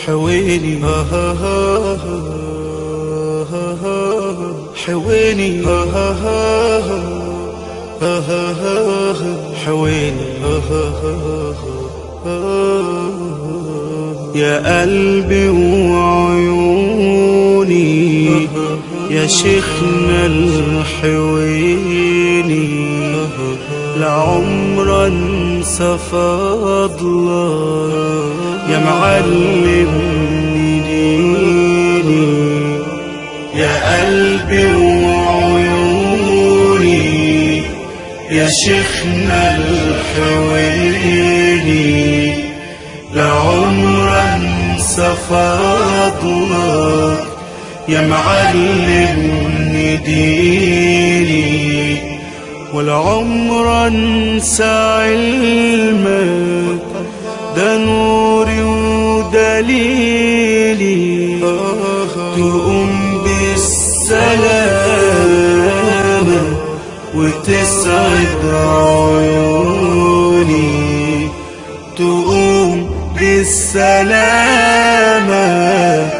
حويني حويني حويني يا قلبي وعيوني يا شيخنا الحويني لعمر انسى فضلك يا معلمني ديني يا قلبي وعيوني يا شيخنا الحويني لعمر انسى فضلك يا معلمني ديني والعمر انسى علمك ده نوري ودليلي تقوم بالسلامة وتسعد عيوني تقوم بالسلامة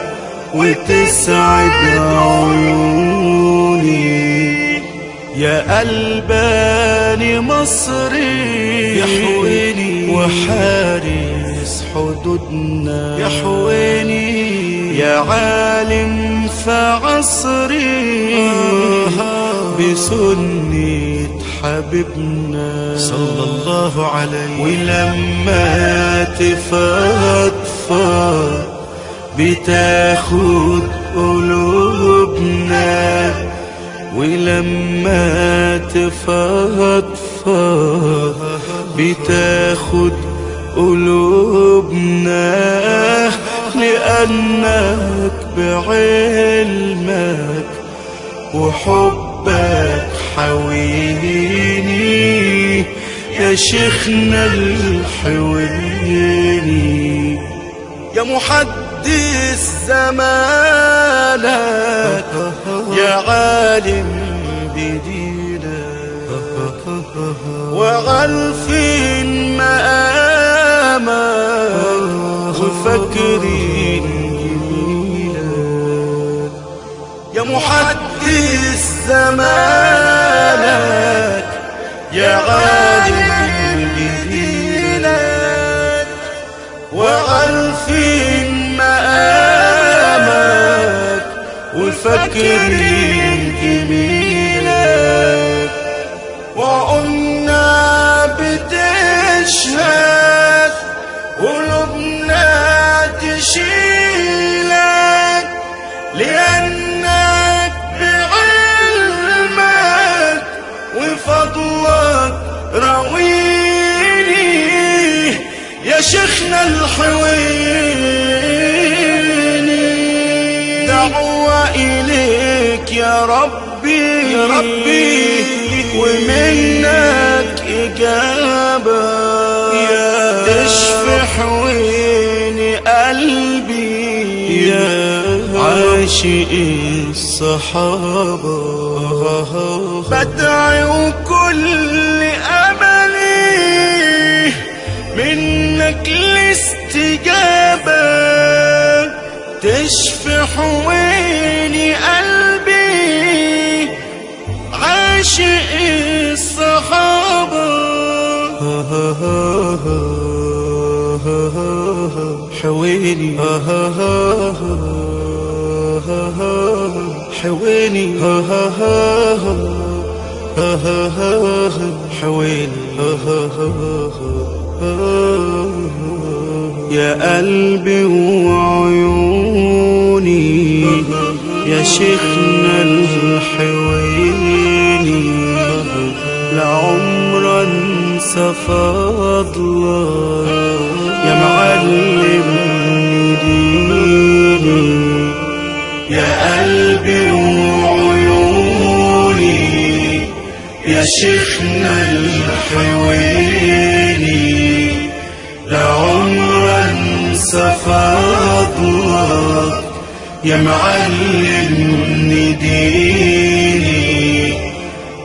وتسعد عيوني يا قلباني مصري يا حويني وحارس حدودنا يا حويني يا عالم في عصري بسنة حبيبنا صلى الله عليه ولما تفضفض بتاخد قلوبنا ولما تفضفض بتاخد قلوبنا لأنك بعلمك وحبك حويني يا شيخنا الحويني يا محدث زمانك يا عالم بدينك وعارفين مقامك وفاكرين جميلك يا محدث زمانك يا عالم بدينك وعارفين مقامك وفاكرين جميلك وقلنا بتشهد قلوبنا تشيلك لأنك بعلمك وفضلك رويني يا شيخنا الحويني دعوة إليك يا ربي يا ربي ومنك إجابة يا تشفي حويني قلبي يا عاشق الصحابة بدعي وكل أملي منك الاستجابة تشفي حويني قلبي عاشق الصحابة حويني حويني حويني يا قلبي وعيوني يا شيخنا الحويني لعمر انسى فضلك يا معلمني ديني يا قلبي وعيوني يا شيخنا الحويني لعمر انسى فضلك يا معلمني ديني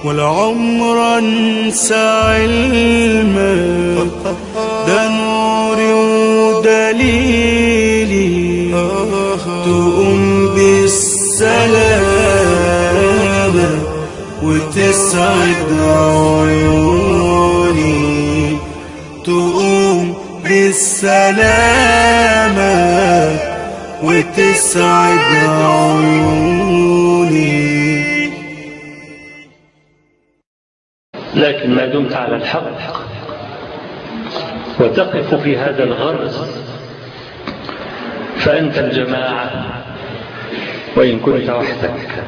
والعمر انسى علمك دليلي تقوم بالسلامة وتسعد عيوني، تقوم بالسلامة وتسعد عيوني. لكن ما دمت على الحق وتقف في هذا الغرس فأنت الجماعة وإن كنت وحدك.